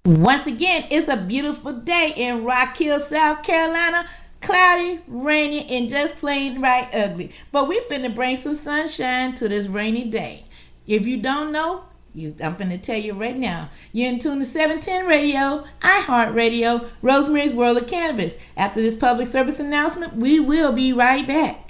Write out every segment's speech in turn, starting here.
Once again, it's a beautiful day in Rock Hill, South Carolina. Cloudy, rainy, and just plain right ugly. But we finna bring some sunshine to this rainy day. If you don't know, I'm finna tell you right now. You're in tune to 710 Radio, iHeartRadio, Rosemary's World of Cannabis. After this public service announcement, we will be right back.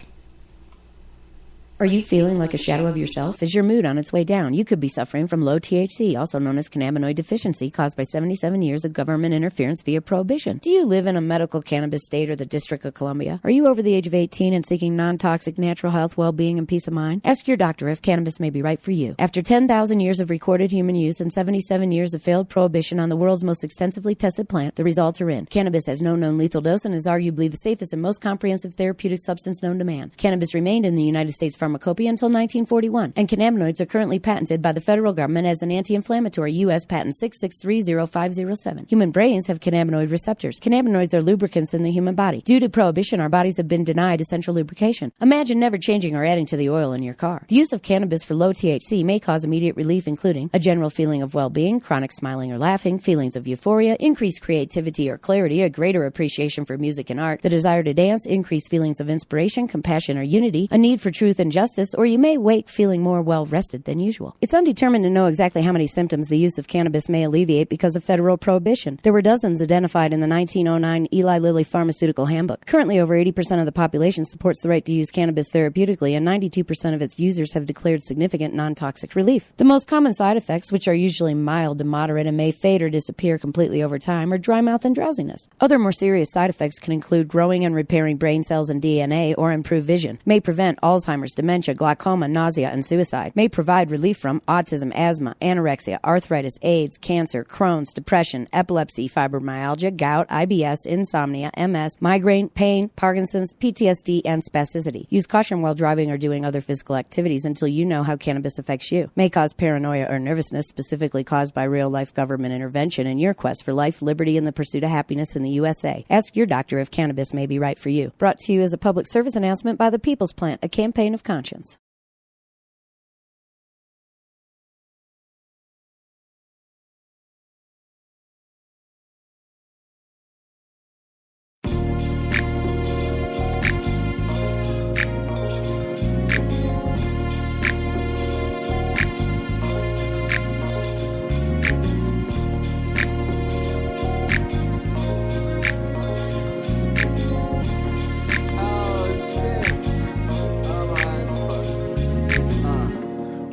Are you feeling like a shadow of yourself? Is your mood on its way down? You could be suffering from low THC, also known as cannabinoid deficiency, caused by 77 years of government interference via prohibition. Do you live in a medical cannabis state or the District of Columbia? Are you over the age of 18 and seeking non-toxic natural health, well-being, and peace of mind? Ask your doctor if cannabis may be right for you. After 10,000 years of recorded human use and 77 years of failed prohibition on the world's most extensively tested plant, the results are in. Cannabis has no known lethal dose and is arguably the safest and most comprehensive therapeutic substance known to man. Cannabis remained in the United States pharmacopoeia until 1941, and cannabinoids are currently patented by the federal government as an anti-inflammatory. U.S. Patent 6630507. Human brains have cannabinoid receptors. Cannabinoids are lubricants in the human body. Due to prohibition, our bodies have been denied essential lubrication. Imagine never changing or adding to the oil in your car. The use of cannabis for low THC may cause immediate relief, including a general feeling of well-being, chronic smiling or laughing, feelings of euphoria, increased creativity or clarity, a greater appreciation for music and art, the desire to dance, increased feelings of inspiration, compassion or unity, a need for truth and justice, or you may wake feeling more well-rested than usual. It's undetermined to know exactly how many symptoms the use of cannabis may alleviate because of federal prohibition. There were dozens identified in the 1909 Eli Lilly Pharmaceutical Handbook. Currently, over 80% of the population supports the right to use cannabis therapeutically, and 92% of its users have declared significant non-toxic relief. The most common side effects, which are usually mild to moderate and may fade or disappear completely over time, are dry mouth and drowsiness. Other more serious side effects can include growing and repairing brain cells and DNA or improve vision, may prevent Alzheimer's, dementia, glaucoma, nausea, and suicide, may provide relief from autism, asthma, anorexia, arthritis, AIDS, cancer, Crohn's, depression, epilepsy, fibromyalgia, gout, IBS, insomnia, MS, migraine, pain, Parkinson's, PTSD, and spasticity. Use caution while driving or doing other physical activities until you know how cannabis affects you. May cause paranoia or nervousness, specifically caused by real-life government intervention in your quest for life, liberty, and the pursuit of happiness in the USA. Ask your doctor if cannabis may be right for you. Brought to you as a public service announcement by the People's Plant, a campaign of conscience.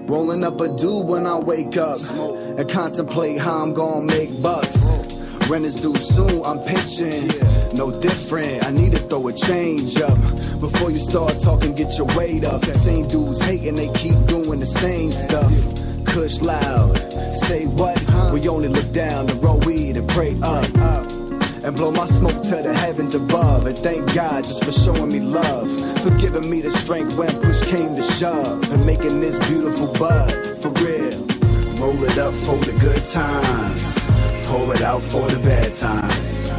Rolling up a do when I wake up and contemplate how I'm gonna make bucks. Rent is due soon, I'm pitching. No different, I need to throw a change up. Before you start talking, get your weight up. Same dudes hating, they keep doing the same stuff. Kush loud, say what? We only look down to roll weed and pray up. And blow my smoke to the heavens above. And thank God just for showing me love, for giving me the strength when push came to shove, and making this beautiful bud for real. Roll it up for the good times, pour it out for the bad times.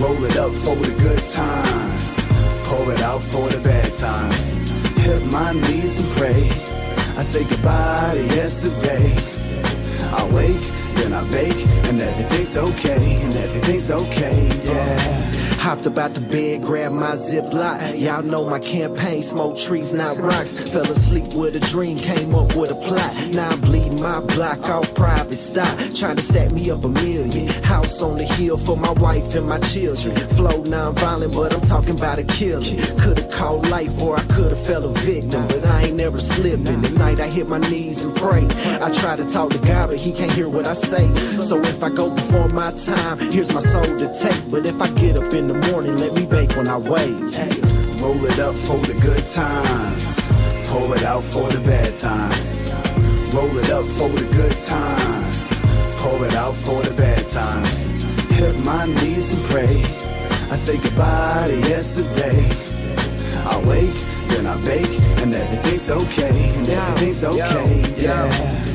Roll it up for the good times, pour it out for the bad times. Hit my knees and pray, I say goodbye to yesterday. I wake, then I bake, and everything's okay, and everything's okay, yeah. Hopped up out the bed, grabbed my Ziploc. Y'all know my campaign, smoke trees, not rocks. Fell asleep with a dream, came up with a plot. Now I'm bleeding my block off private stock, trying to stack me up $1 million. House on the hill for my wife and my children. Flow non-violent, but I'm talking about a killing. Could've called life or I could've fell a victim, but I ain't never slipping. At night I hit my knees and pray. I try to talk to God, but he can't hear what I say. So if I go before my time, here's my soul to take. But if I get up in the morning, let me bake when I wake. Roll it up for the good times, pour it out for the bad times. Roll it up for the good times, pour it out for the bad times. Hit my knees and pray, I say goodbye to yesterday. I wake, then I bake, and everything's okay, and everything's okay, yeah.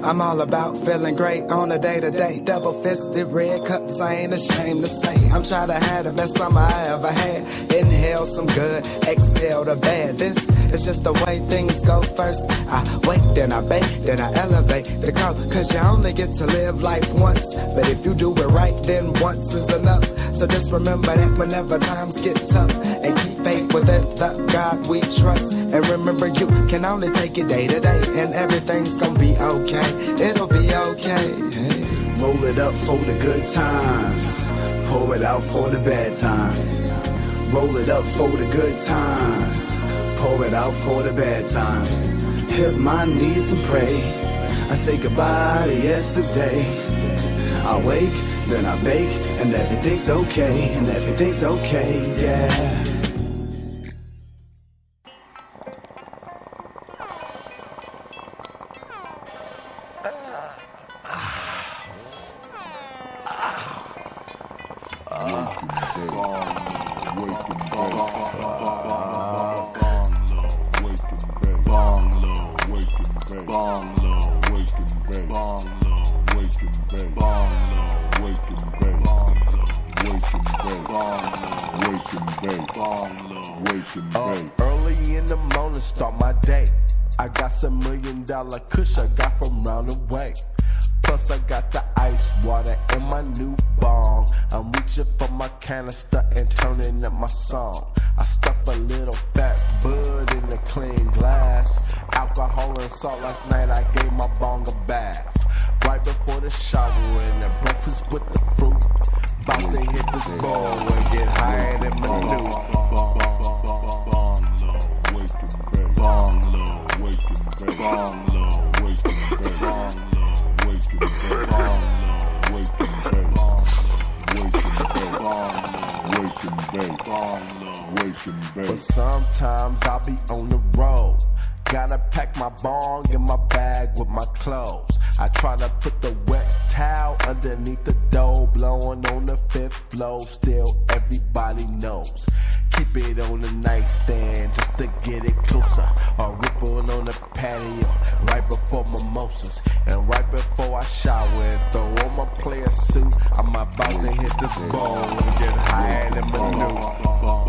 I'm all about feeling great on a day-to-day. Double-fisted red cups, I ain't ashamed to say. I'm trying to have the best summer I ever had. Inhale some good, exhale the bad. This is just the way things go. First I wait, then I bake, then I elevate the code. Cause you only get to live life once. But if you do it right, then once is enough. So just remember that whenever times get tough, and keep faith within the God we trust. And remember, you can only take it day to day, and everything's gonna be okay. It'll be okay. Hey. Roll it up for the good times, pour it out for the bad times. Roll it up for the good times, pour it out for the bad times. Hit my knees and pray, I say goodbye to yesterday. I wake, then I bake, and everything's okay, and everything's okay, yeah. Early in the morning, start my day. I got some $1 million kush I got from round the way. Plus I got the ice water in my new bong. I'm reaching for my canister and turning up my song. I stuff a little fat bud in a clean glass. Alcohol and salt, last night I gave my bong a bath. Right before the shower and the breakfast with the fruit. About to hit this bowl and get higher than my new. Bong low, wake and bake. Bong low, wake and bake. Bong low, wake and bake. Bong low, wake and bake. Bong low, wake and bake. Bong low, wake and bake. But sometimes I'll be on the road. Gotta pack my bong in my bag with my clothes. I try to put the wet towel underneath the door, blowing on the 5th floor. Still, everybody knows. Keep it on the nightstand just to get it closer. Or ripping on the patio right before mimosas. And right before I shower and throw on my player suit, I'm about to hit this bowl and get higher than my new. Bong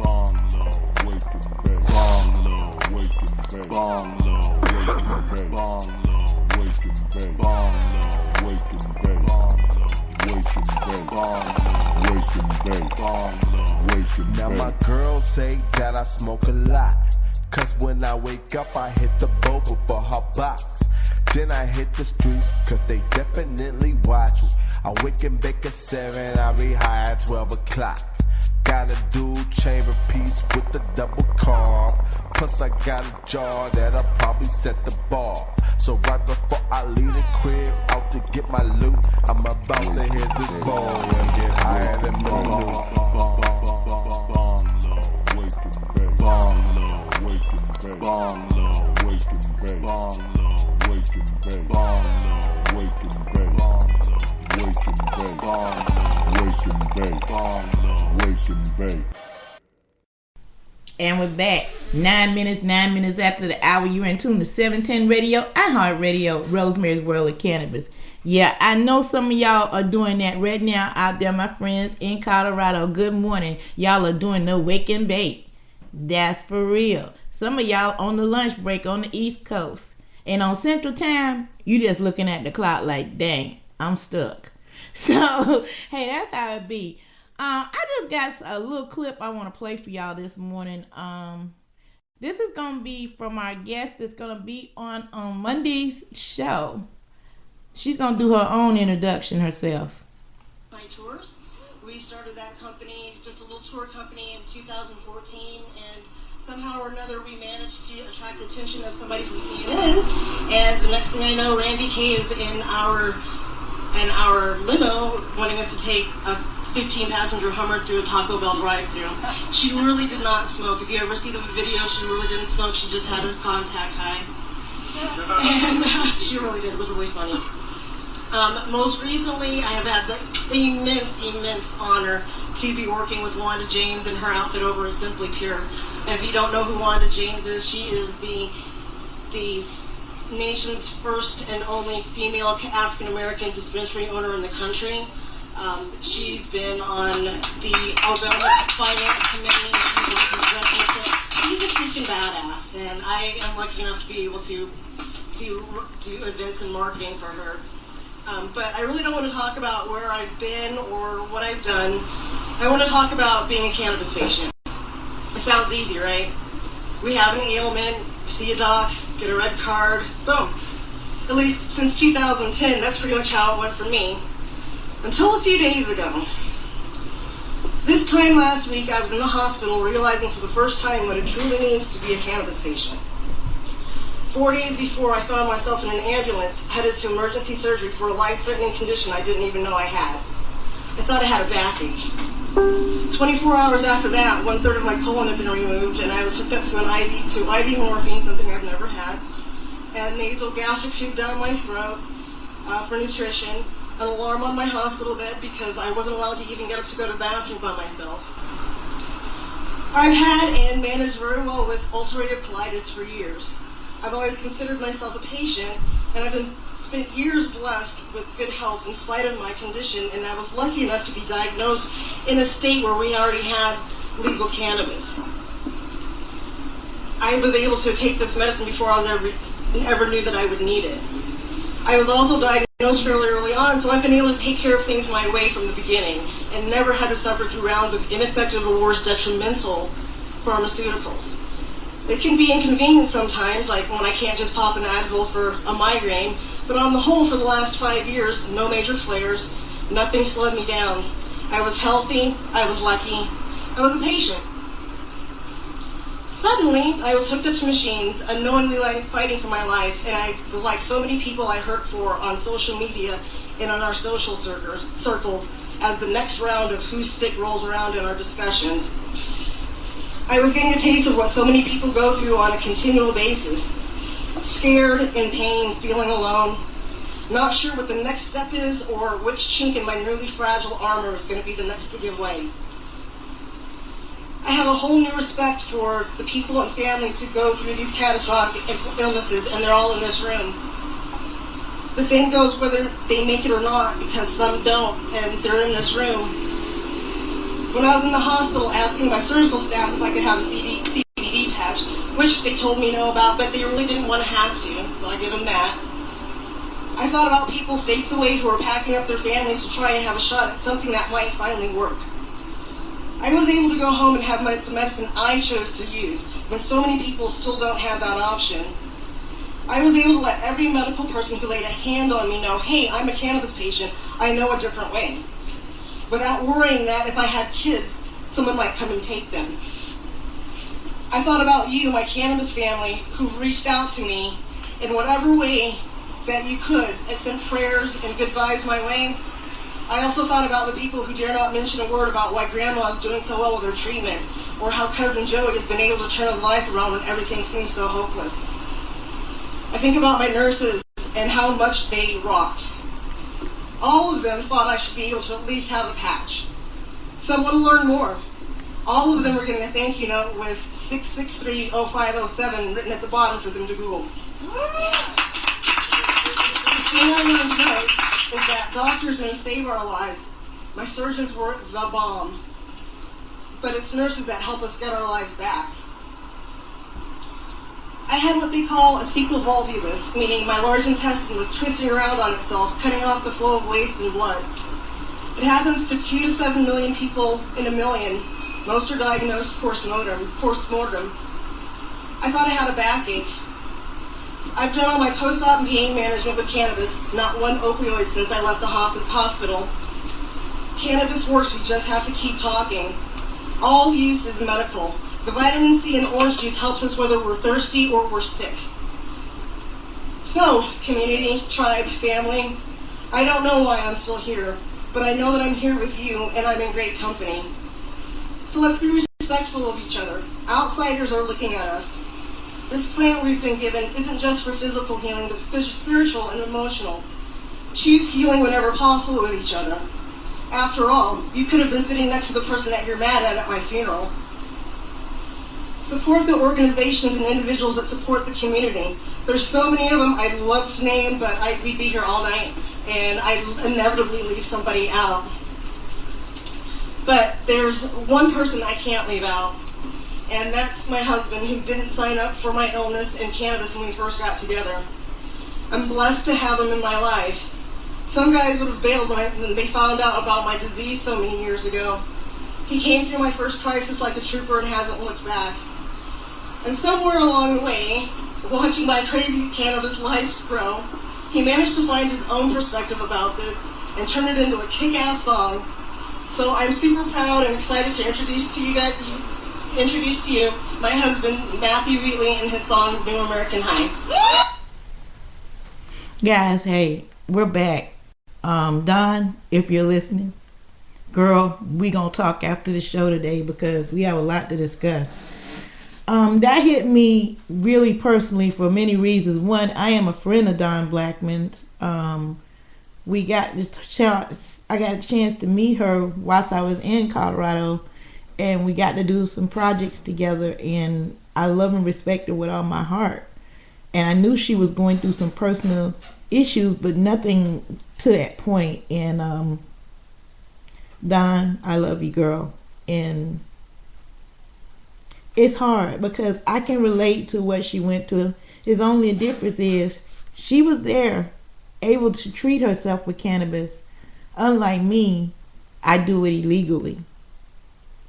low, wake and bake. Bong low, wake and bake. Bong low, wake and bake. Bong low, wake and bake. Bong low, wake and bake. Bong low, wake and bake. Bong low, wake and bake. Now my girls say that I smoke a lot. Cause when I wake up I hit the boba for her box. Then I hit the streets cause they definitely watch me. I wake and bake at 7, I'll be high at 12 o'clock. Got a dual chamber piece with the double carb. Plus I got a jar that'll probably set the bar. So right before I leave the crib out to get my loot, I'm about to hit this bowl and get higher than my loot. Bong low, wake and bake. Bong low, wake and bake. Bong low, wake and bake. Bong low, wake and bake. Bong low, wake and bake. Bong low, wake and bake. Bong low, wake and bake. Bong low, wake and bake. And with that, 9 minutes after the hour, you're in tune to 710 Radio, iHeartRadio, Rosemary's World of Cannabis. Yeah, I know some of y'all are doing that right now out there, my friends in Colorado. Good morning. Y'all are doing the wake and bake. That's for real. Some of y'all on the lunch break on the East Coast. And on Central Time, you just looking at the clock like, dang, I'm stuck. So, hey, that's how it be. I just got a little clip I want to play for y'all this morning. This is going to be from our guest that's going to be on Monday's show. She's going to do her own introduction herself. My tours. We started that company, just a little tour company in 2014, and somehow or another we managed to attract the attention of somebody from CNN. And the next thing I know, Randy K is in our limo wanting us to take a 15-passenger Hummer through a Taco Bell drive-thru. She really did not smoke. If you ever see the video, she really didn't smoke. She just had her contact high. And she really did. It was really funny. Most recently, I have had the immense honor to be working with Wanda James and her outfit over at Simply Pure. And if you don't know who Wanda James is, she is the nation's first and only female African-American dispensary owner in the country. She's been on the Alabama Finance Committee. She's like the president. She's a freaking badass, and I am lucky enough to be able to do events and marketing for her. But I really don't want to talk about where I've been or what I've done. I want to talk about being a cannabis patient. It sounds easy, right? We have an ailment, see a doc, get a red card, boom. At least since 2010, that's pretty much how it went for me. Until a few days ago. This time last week, I was in the hospital realizing for the first time what it truly means to be a cannabis patient. 4 days before, I found myself in an ambulance headed to emergency surgery for a life-threatening condition I didn't even know I had. I thought I had a backache. 24 hours after that, 1/3 of my colon had been removed, and I was hooked up to IV morphine, something I've never had, and nasal gastric tube down my throat for nutrition, an alarm on my hospital bed because I wasn't allowed to even get up to go to the bathroom by myself. I've had and managed very well with ulcerative colitis for years. I've always considered myself a patient, and I've spent years blessed with good health in spite of my condition, and I was lucky enough to be diagnosed in a state where we already had legal cannabis. I was able to take this medicine before I was ever knew that I would need it. I was also diagnosed fairly early on, so I've been able to take care of things my way from the beginning and never had to suffer through rounds of ineffective or worse detrimental pharmaceuticals. It can be inconvenient sometimes, like when I can't just pop an Advil for a migraine, but on the whole, for the last 5 years, no major flares, nothing slowed me down. I was healthy, I was lucky, I was a patient. Suddenly, I was hooked up to machines, unknowingly fighting for my life, and I was like so many people I hurt for on social media and on our social circles as the next round of who's sick rolls around in our discussions. I was getting a taste of what so many people go through on a continual basis. Scared, in pain, feeling alone, not sure what the next step is or which chink in my nearly fragile armor is going to be the next to give way. I have a whole new respect for the people and families who go through these catastrophic illnesses, and they're all in this room. The same goes whether they make it or not, because some don't, and they're in this room. When I was in the hospital asking my surgical staff if I could have a CBD patch, which they told me no about, but they really didn't want to have to, so I give them that. I thought about people states away who are packing up their families to try and have a shot at something that might finally work. I was able to go home and have the medicine I chose to use, when so many people still don't have that option. I was able to let every medical person who laid a hand on me know, hey, I'm a cannabis patient, I know a different way, without worrying that if I had kids, someone might come and take them. I thought about you, my cannabis family, who've reached out to me in whatever way that you could and sent prayers and good vibes my way. I also thought about the people who dare not mention a word about why Grandma's doing so well with her treatment, or how Cousin Joey has been able to turn his life around when everything seems so hopeless. I think about my nurses and how much they rocked. All of them thought I should be able to at least have a patch. Some want to learn more. All of them are getting a thank you note with 663-0507 written at the bottom for them to Google. The thing I want to know is that doctors may save our lives. My surgeons were the bomb. But it's nurses that help us get our lives back. I had what they call a cecal volvulus, meaning my large intestine was twisting around on itself, cutting off the flow of waste and blood. It happens to 2 to 7 million people in a million. Most are diagnosed post-mortem. I thought I had a backache. I've done all my post-op and pain management with cannabis, not one opioid since I left the hospital. Cannabis works, we just have to keep talking. All use is medical. The vitamin C in orange juice helps us whether we're thirsty or we're sick. So, community, tribe, family, I don't know why I'm still here, but I know that I'm here with you and I'm in great company. So let's be respectful of each other. Outsiders are looking at us. This plant we've been given isn't just for physical healing, but spiritual and emotional. Choose healing whenever possible with each other. After all, you could have been sitting next to the person that you're mad at my funeral. Support the organizations and individuals that support the community. There's so many of them I'd love to name, but we'd be here all night, and I'd inevitably leave somebody out. But there's one person I can't leave out, and that's my husband, who didn't sign up for my illness and cannabis when we first got together. I'm blessed to have him in my life. Some guys would have bailed when they found out about my disease so many years ago. He came through my first crisis like a trooper and hasn't looked back. And somewhere along the way, watching my crazy cannabis life grow, he managed to find his own perspective about this and turn it into a kick-ass song. So I'm super proud and excited to introduce to you my husband, Matthew Wheatley, and his song, New American High. Guys, hey, we're back. Don, if you're listening, girl, we gonna talk after the show today because we have a lot to discuss. That hit me really personally for many reasons. One, I am a friend of Don Blackman's. We got this chance. I got a chance to meet her whilst I was in Colorado, and we got to do some projects together. And I love and respect her with all my heart. And I knew she was going through some personal issues, but nothing to that point. And Don, I love you, girl. And it's hard because I can relate to what she went to. His only difference is she was there, able to treat herself with cannabis. Unlike me, I do it illegally.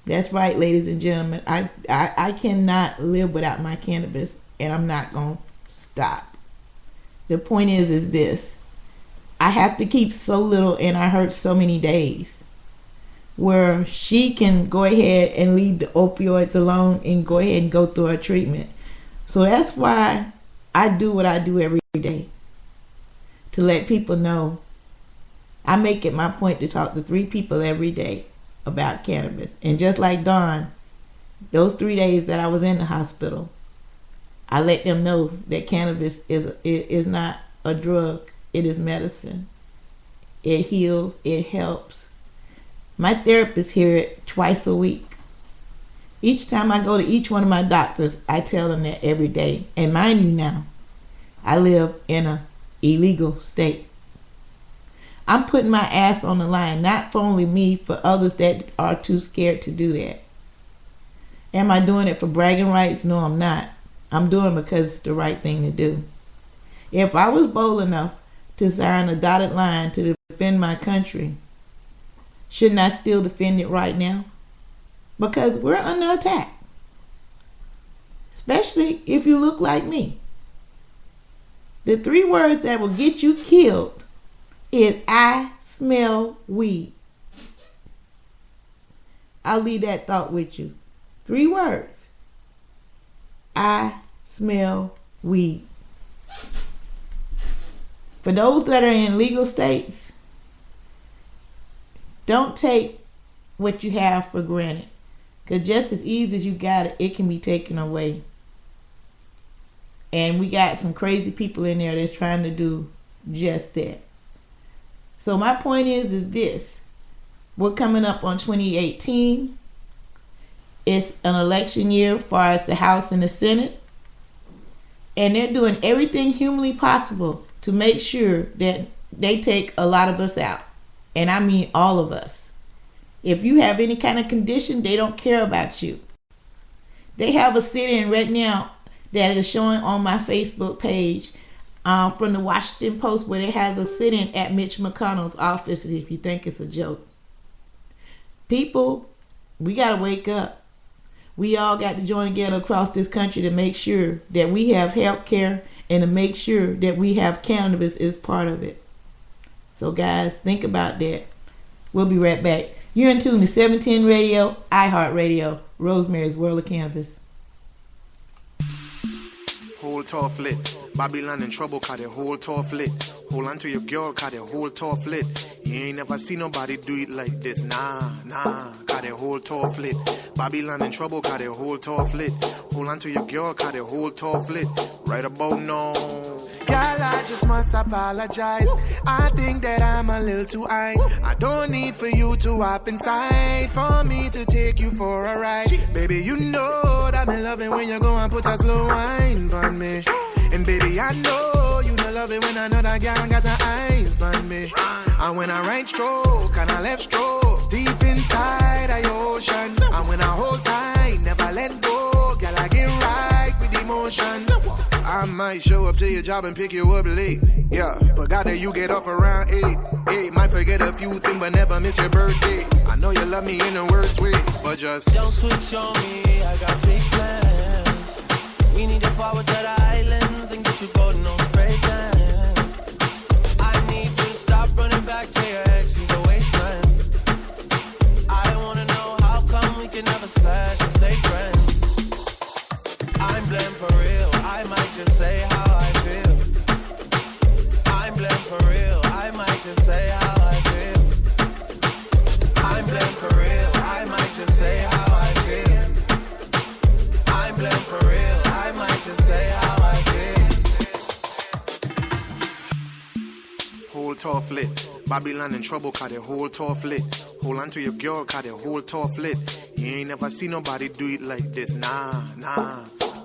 That's right, ladies and gentlemen. I cannot live without my cannabis, and I'm not going to stop. The point is this. I have to keep so little, and I hurt so many days, where she can go ahead and leave the opioids alone and go ahead and go through her treatment. So that's why I do what I do every day, to let people know. I make it my point to talk to 3 people every day about cannabis. And just like Dawn, those 3 days that I was in the hospital, I let them know that cannabis is not a drug. It is medicine. It heals. It helps. My therapist hears it twice a week. Each time I go to each one of my doctors, I tell them that every day. And mind you now, I live in an illegal state. I'm putting my ass on the line, not for only me, for others that are too scared to do that. Am I doing it for bragging rights? No, I'm not. I'm doing it because it's the right thing to do. If I was bold enough to sign a dotted line to defend my country, shouldn't I still defend it right now? Because we're under attack. Especially if you look like me. The 3 words that will get you killed is I smell weed. I'll leave that thought with you. 3 words. I smell weed. For those that are in legal states, don't take what you have for granted. Because just as easy as you got it, it can be taken away. And we got some crazy people in there that's trying to do just that. So my point is this. We're coming up on 2018. It's an election year as far as the House and the Senate. And they're doing everything humanly possible to make sure that they take a lot of us out. And I mean all of us. If you have any kind of condition, they don't care about you. They have a sit-in right now that is showing on my Facebook page from the Washington Post, where it has a sit-in at Mitch McConnell's office, if you think it's a joke. People, we got to wake up. We all got to join together across this country to make sure that we have health care and to make sure that we have cannabis as part of it. So guys, think about that. We'll be right back. You're in tune to 710 Radio, iHeartRadio, Rosemary's World of Cannabis. Hold tough lit. Babylon in trouble, cause the whole tough lit. Hold on to your girl, cause the whole tough lit. You ain't never seen nobody do it like this. Nah, cause the whole tough lit. Babylon in trouble, cause the whole tough lit. Hold on to your girl, cause the whole tough lit. Right about now. Girl, I just must apologize. I think that I'm a little too high. I don't need for you to hop inside for me to take you for a ride. Baby, you know that I'm loving when you go and put a slow wine on me. And baby, I know you don't love it when I know that girl got her eyes on me. And when I right stroke and I left stroke, deep inside of your ocean. And when I hold tight, never let go, girl, I get right with emotion. I might show up to your job and pick you up late. Yeah, forgot that you get off around 8. Might forget a few things, but never miss your birthday. I know you love me in the worst way, but just don't switch on me, I got big plans. We need to forward to the islands and get you golden on spray tan. I need you to stop running back to your ex, he's a waste man. I wanna know how come we can never slash and stay friends. I'm blamed for real, I might just say how I feel. I'm blamed for real, I might just say how I feel. I'm blamed for real, I might just say how I feel. I'm blamed for real, I might just say how I feel. whole tough lit. Babylon in trouble, cause the whole tough lit. Hold on to your girl, cause the whole tough lit. You ain't never seen nobody do it like this, nah.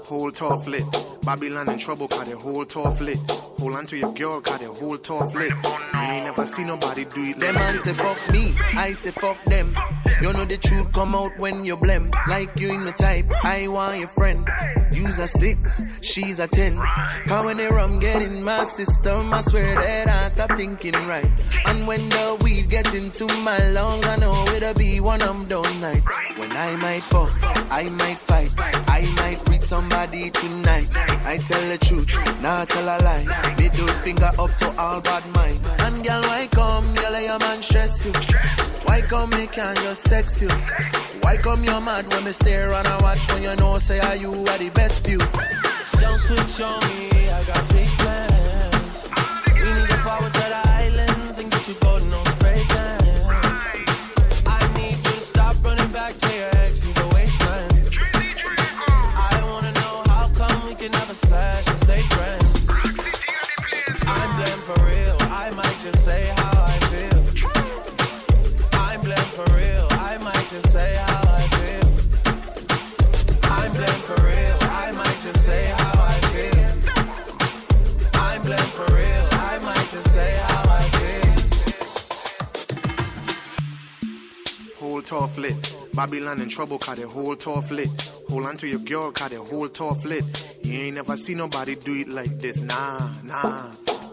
Whole tough lit. Babylon in trouble, cause the whole tough lit. Hold on to your girl, cause the whole tough lit. You ain't never seen nobody do it like them man say fuck me, I say fuck them. You know the truth come out when you blem. Like you in the type, I want your friend. You's a 6, she's a 10. Cause when the rum get in my system, I swear that I stop thinking right. And when the weed get into my lungs, I know it'll be one of them nights. When I might fuck, I might fight, I might read somebody tonight. I tell the truth, not tell a lie. Middle finger up to all bad mind. And girl, why come you let your man stress you? Why come me can't just sex you? Why come you're mad when me stare and I watch when you know say are you are the best view? Don't switch on me, I got big plans. We need to forward to the islands and get you golden on spray tan. I need you to stop running back to your ex, he's a waste man. I wanna know how come we can never slash and stay friends. I'm blamed for real, I might just say how I feel. I'm blamed for real, I might just say how I feel. I'm blamed for real, I might just say how I feel. I'm blamed for real, I might just say how I feel. whole tough lit. Babylon in trouble, cause the whole tough lit. Hold on to your girl, cause the whole tough lit. You ain't never seen nobody do it like this, nah.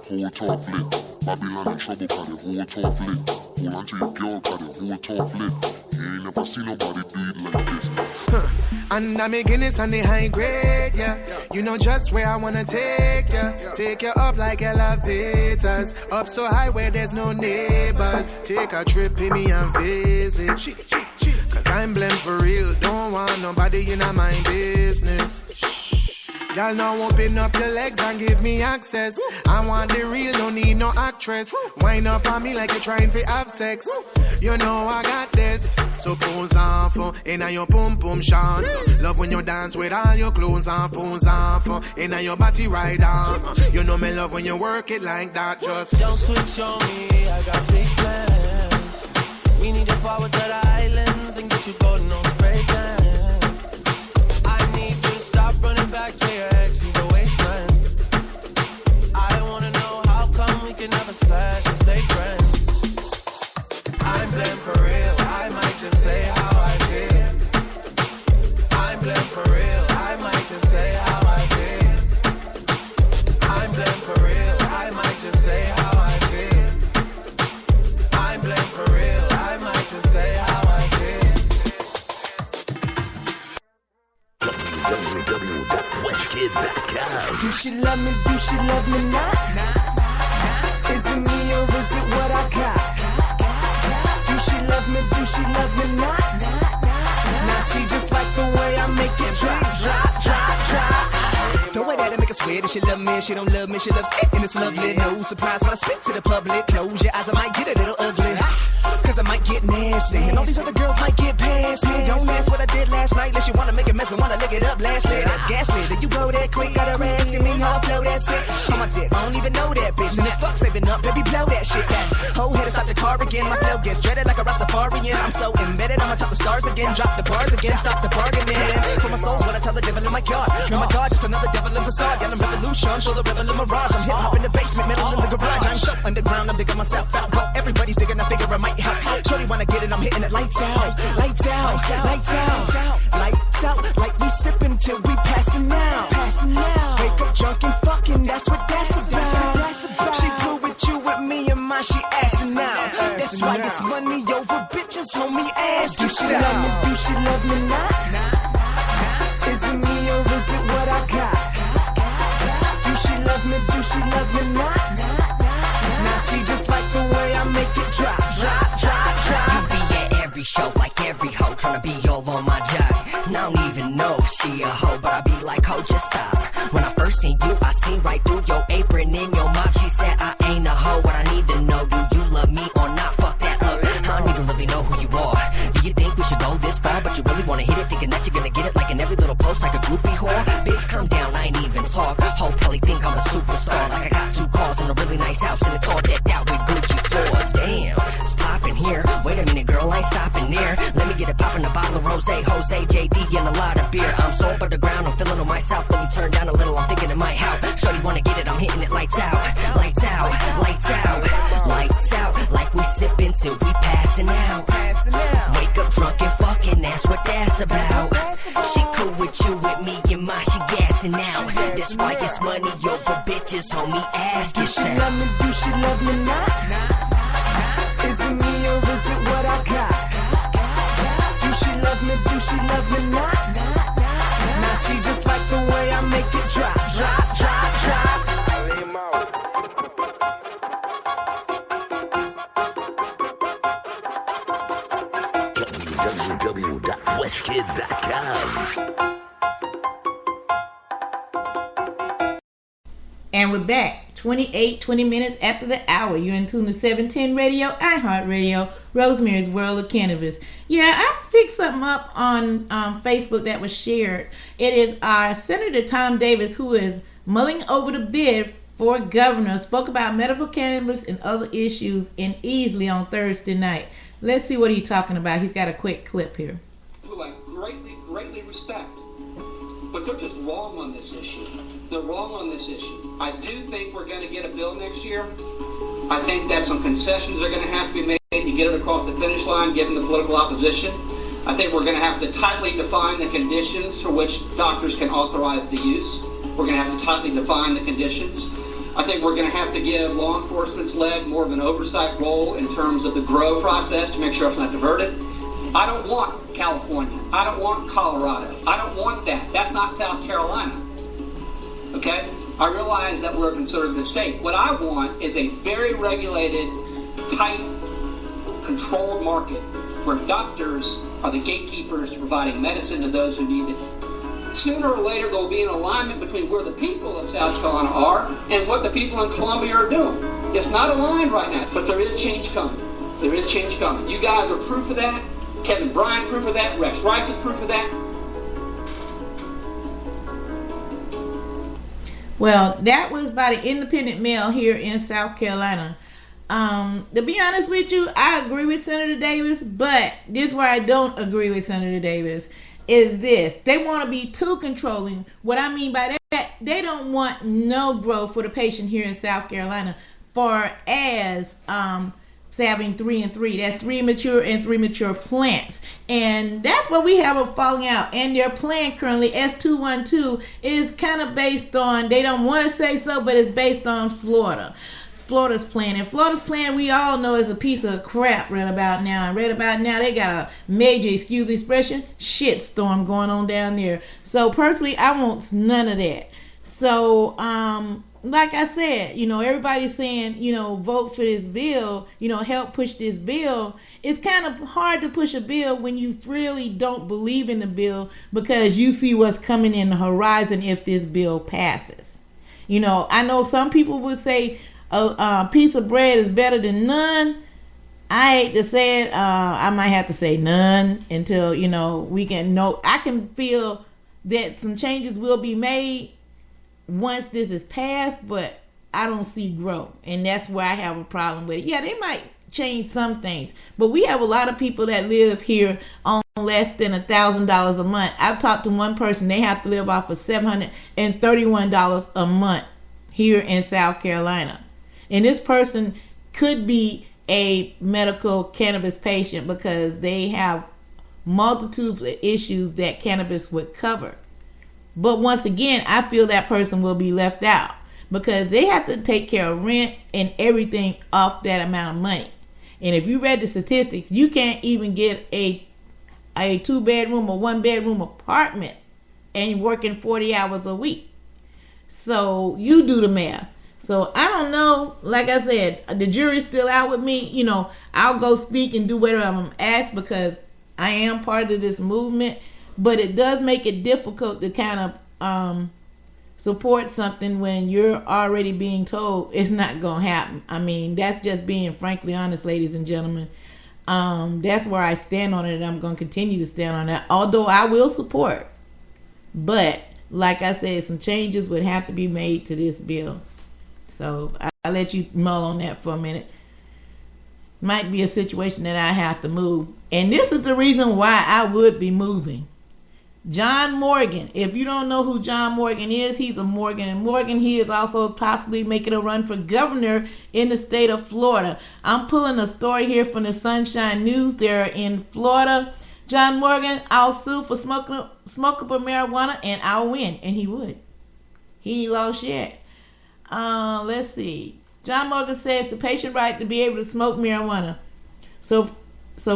Whole tough lit. Babylon in trouble, cause the whole tough lit. Hold on to your girl, cause the whole tough lit. You ain't never seen nobody do it like this. And I'm a Guinness on the high grade, yeah. You know just where I wanna take ya. Take you up like elevators. Up so high where there's no neighbors. Take a trip, pay me and visit. Cause I'm blamed for real. Don't want nobody in my business. Y'all now open up your legs and give me access. I want the real, no need no actress. Wind up on me like you're trying to have sex. You know I got this. So pose off, inna your pum pum shots. Love when you dance with all your clothes on, pose off, inna your body right on. You know me love when you work it like that. Just don't switch on me, I got big plans. We need to forward to the islands and get you golden on spray tan. I need you to stop running back to your ex, he's a waste man. I wanna know how come we can never slash and stay friends. I'm blamed for real, I might just say how I feel. I'm blamed for real, I might just say how I feel. I'm blamed for real, I might just say how I feel. I'm blamed for real, I might just say how I feel. Do she love me, do she love me not? Is it me or is it what I got? Do she love me, do she love me not? Now she just like the way I make it drop. The way that I make her swear that she love me, she don't love me, she loves it, and it's lovely. No surprise when I spit to the public. Close your eyes, I might get a little ugly. Cause I might get nasty. And all these other girls might get past me. Don't ask what I did last night unless you wanna make a mess and wanna lick it up lastly. That's gaslit. Then you go that quick, got her asking me how I flow that shit. On my dick, I don't even know that bitch. And this fuck saving up, baby, blow that shit. That's whole head to stop the car again. My flow gets dreaded like a Rastafarian. I'm so embedded, I'ma top the stars again. Drop the bars again, stop the bargaining. For my soul, what I tell the devil in my yard. Oh my god, just another devil in facade. Yelling revolution, show the rebel in mirage. I'm hip hop in the basement, middle in the garage. I'm so underground, I'm digging myself out. Go, everybody's digging, I figure I might help. Shorty wanna get it, I'm hitting it lights out. Lights out, lights out, lights out. Like we sipping till we passing out. Wake up drunk and fucking, that's what that's about. She cool with you, with me, and my she assin' out. That's why it's money over bitches, homie, ask you. Do she love me, do she love me not? Is it me or is it what I got? Do she love me, do she love me not? Now she just like the way I make it drop, drop, drop, drop. You be at every show like every hoe, tryna be all on my job. And I don't even know if she a hoe, but I be like, ho, just stop. When I first seen you, I seen right through your apron in your mouth. She said, I ain't a hoe, what I need to know, do you love me or not? Fuck that, look, I don't even really know who you are. Do you think we should go this far, but you really wanna hit it, thinking that you're gonna get it like in every little post, like a groupie whore? Bitch, calm down, I ain't even talk. Ho, probably think I'm a superstar, like I got 2 cars and a really nice house, and it's all decked out with Gucci floors. Damn, it's poppin' here. Wait a minute, girl, I ain't stopping there. Let me get it poppin', a bottle of rosé, Jose, JD, and a lot of beer. I'm sober to ground, I'm feeling on myself. Let me turn down a little, I'm thinking it might help. Shorty wanna get it, I'm hitting it lights out, lights out, lights out, lights out. Like we sippin' till we passing out. Wake up drunk and fucking, that's what that's about. She cool with you, with me, and my she gassing out. That's why it's money over bitches, homie, ask yourself. Do she love me, do she love me not? Is it me or is it what I got? Do she love me, do she love me not? Now she just like the way I make it drop, drop, drop, drop. www.westkids.com. And we're back. 20 minutes after the hour. You're in tune to 710 Radio, iHeartRadio, Rosemary's World of Cannabis. Yeah, I picked something up on Facebook that was shared. It is our Senator Tom Davis, who is mulling over the bid for governor, spoke about medical cannabis and other issues in Easley on Thursday night. Let's see what he's talking about. He's got a quick clip here. Who I greatly respect. But they're just wrong on this issue. They're wrong on this issue. I do think we're going to get a bill next year. I think that some concessions are going to have to be made to get it across the finish line, given the political opposition. I think we're going to have to tightly define the conditions for which doctors can authorize the use. We're going to have to tightly define the conditions. I think we're going to have to give law enforcement's led more of an oversight role in terms of the grow process to make sure it's not diverted. I don't want California. I don't want Colorado. I don't want that. That's not South Carolina. Okay? I realize that we're a conservative state. What I want is a very regulated, tight, controlled market where doctors are the gatekeepers to providing medicine to those who need it. Sooner or later, there will be an alignment between where the people of South Carolina are and what the people in Columbia are doing. It's not aligned right now, but there is change coming. There is change coming. You guys are proof of that. Kevin Bryan proof of that. Rex Rice is proof of that. Well, that was by the Independent Mail here in South Carolina. To be honest with you, I agree with Senator Davis, but this is where I don't agree with Senator Davis, is this. They want to be too controlling. What I mean by that, they don't want no growth for the patient here in South Carolina, for as having 3 and 3. That's 3 mature and 3 mature plants. And that's what we have a falling out. And their plan currently, S212, is kind of based on, they don't want to say so, but it's based on Florida. Florida's plan. And Florida's plan, we all know, is a piece of crap right about now. And right about now, they got a major, excuse the expression, shit storm going on down there. So personally, I want none of that. So, like I said, everybody's saying, vote for this bill, help push this bill. It's kind of hard to push a bill when you really don't believe in the bill because you see what's coming in the horizon if this bill passes. I know some people would say a piece of bread is better than none. I hate to say it, I might have to say none until, we can know. I can feel that some changes will be made once this is passed, but I don't see growth. And that's where I have a problem with it. Yeah, they might change some things, but we have a lot of people that live here on less than $1,000 a month. I've talked to one person, they have to live off of $731 a month here in South Carolina. And this person could be a medical cannabis patient because they have multitudes of issues that cannabis would cover. But once again, I feel that person will be left out because they have to take care of rent and everything off that amount of money. And if you read the statistics, you can't even get a 2-bedroom or 1-bedroom apartment and you're working 40 hours a week. So you do the math. So I don't know, like I said, the jury's still out with me. I'll go speak and do whatever I'm asked because I am part of this movement. But it does make it difficult to kind of support something when you're already being told it's not going to happen. I mean, that's just being frankly honest, ladies and gentlemen. That's where I stand on it, and I'm going to continue to stand on that, although I will support. But like I said, some changes would have to be made to this bill. So I'll let you mull on that for a minute. Might be a situation that I have to move. And this is the reason why I would be moving. John Morgan. If you don't know who John Morgan is, he's a Morgan & Morgan. He is also possibly making a run for governor in the state of Florida. I'm pulling a story here from the Sunshine News. They're in Florida. John Morgan, I'll sue for smokable marijuana and I'll win. And he would. He ain't lost yet. Let's see. John Morgan says the patient right to be able to smoke marijuana. So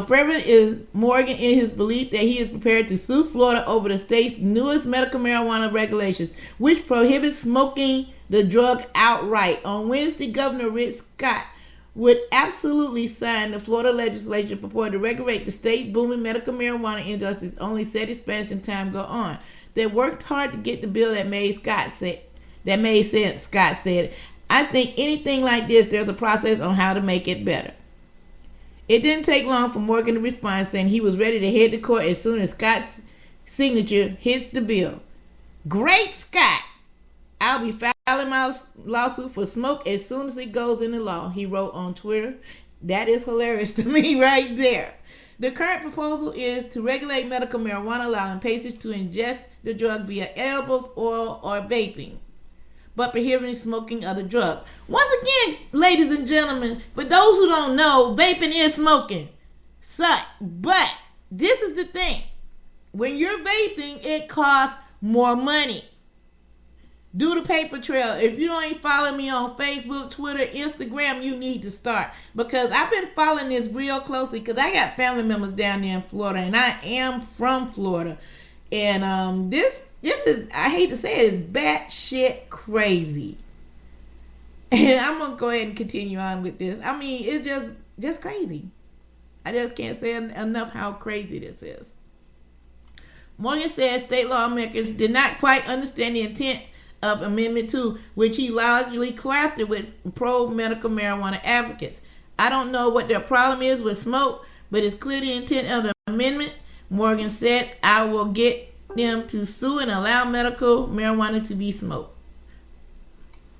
fervent is Morgan in his belief that he is prepared to sue Florida over the state's newest medical marijuana regulations, which prohibits smoking the drug outright. On Wednesday, Governor Rick Scott would absolutely sign the Florida legislature purported to regulate the state booming medical marijuana industry, only said expansion time go on. They worked hard to get the bill that made sense, Scott said. I think anything like this, there's a process on how to make it better. It didn't take long for Morgan to respond, saying he was ready to head to court as soon as Scott's signature hits the bill. Great Scott! I'll be filing my lawsuit for smoke as soon as it goes into law, he wrote on Twitter. That is hilarious to me right there. The current proposal is to regulate medical marijuana, allowing patients to ingest the drug via edibles, oil, or vaping, but prohibiting smoking of the drug. Once again, ladies and gentlemen, for those who don't know, vaping is smoking. But this is the thing. When you're vaping, it costs more money. Do the paper trail. If you don't follow me on Facebook, Twitter, Instagram, you need to start. Because I've been following this real closely because I got family members down there in Florida, and I am from Florida. And this is, I hate to say it, is batshit crazy. And I'm going to go ahead and continue on with this. I mean, it's just crazy. I just can't say enough how crazy this is. Morgan says state lawmakers did not quite understand the intent of Amendment 2, which he largely crafted with pro-medical marijuana advocates. I don't know what their problem is with smoke, but it's clear the intent of the amendment. Morgan said, I will get them to sue and allow medical marijuana to be smoked.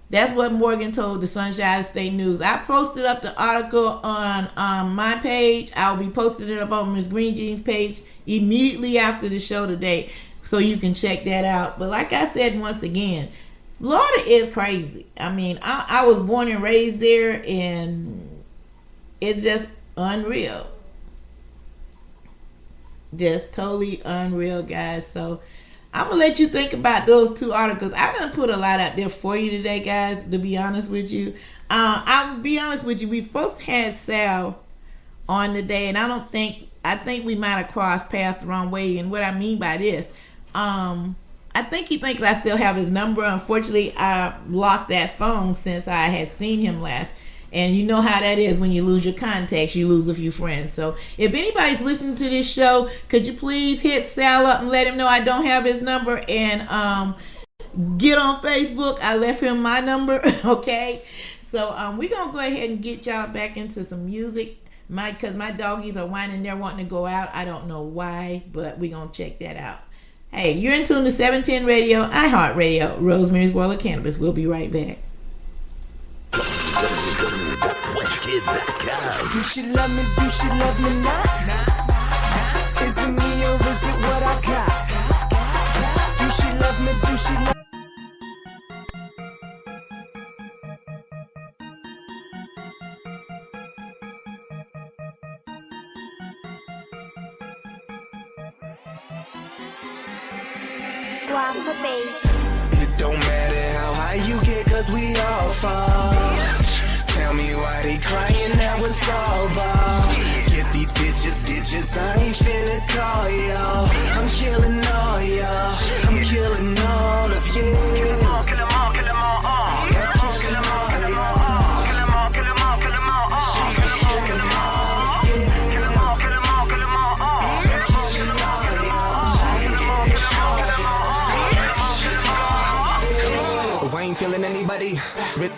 That's what Morgan told the Sunshine State News. I posted up the article on my page. I'll be posting it up on Ms. Green Jean's page immediately after the show today, so you can check that out. But like I said once again, Florida is crazy. I mean, I was born and raised there, and it's just unreal. Just totally unreal, guys. So I'm going to let you think about those two articles. I done put a lot out there for you today, guys, to be honest with you. I'll be honest with you. We supposed to have Sal on today, and I think we might have crossed paths the wrong way. And what I mean by this, I think he thinks I still have his number. Unfortunately, I lost that phone since I had seen him last. And you know how that is when you lose your contacts, you lose a few friends. So if anybody's listening to this show, could you please hit Sal up and let him know I don't have his number, and get on Facebook. I left him my number, okay? So we're going to go ahead and get y'all back into some music. Because my doggies are whining, they're wanting to go out. I don't know why, but we're going to check that out. Hey, you're in tune to 710 Radio, iHeartRadio, Rosemary's World of Cannabis. We'll be right back. Do she love me? Do she love me not? Is it me or is it what I got? Do she love me? Do she love me? It don't matter how high you get, cause we all fall. Tell me why they crying, now it's all ball. Get these bitches digits, I ain't finna call y'all. I'm killing all y'all, I'm killing all of you. Kill them all, kill them all, kill them all, kill them all, kill them all, kill them all, kill them all, kill them all, kill them all, kill them all, kill them all, kill them all, kill them all, I ain't feeling anybody,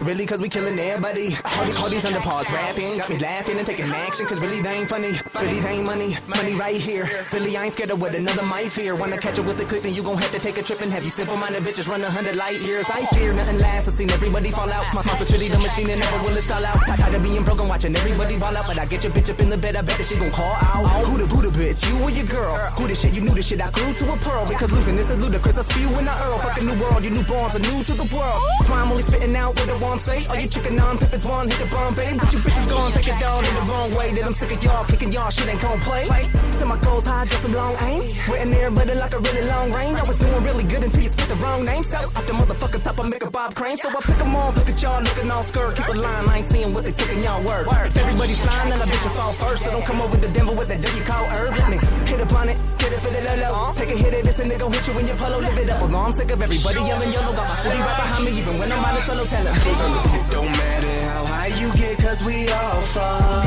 really, cause we killing everybody. All these under pause rapping got me laughing and taking action, cause really they ain't funny. Really they ain't money right here. Really I ain't scared of what another might fear. Wanna catch up with the clip and you gon' have to take a trip and have you simple-minded bitches run 100 light years. I fear nothing lasts, I seen everybody fall out. My monster the machine and never will it stall out. Tired of being broken, watching everybody ball out. But I get your bitch up in the bed, I bet that she gon' call out. Who the Buddha bitch, you or your girl? Who the shit, you knew the shit, I grew to a pearl. Because losing this is ludicrous, I spew in the earl. Fuck a new world, you newborns are new to the world. That's why I'm only spitting out what I want to say. All you chicken non-pippins want, hit the bomb, babe. But you bitches gon' take it down in the wrong way. That I'm sick of y'all, kicking y'all shit ain't gon' play. So my goals high, got some long aim. Waiting there, but it like a really long range. I was doing really good until you spit the wrong name. So off the motherfucking top, I make a Bob Crane. So I pick them off, look at y'all looking all skirt. Keep a line, I ain't seeing what they taking y'all word. If everybody's flying, then I bet you fall first. So don't come over to Denver with that dick you call herb. Let me hit upon it, get it for the low. Take a hit of this and they gon' hit you in your polo. Live it up, I'm sick of everybody yelling yellow. Got my city right behind me, even when I'm on the solo teller. It don't matter how high you get, cause we all fall.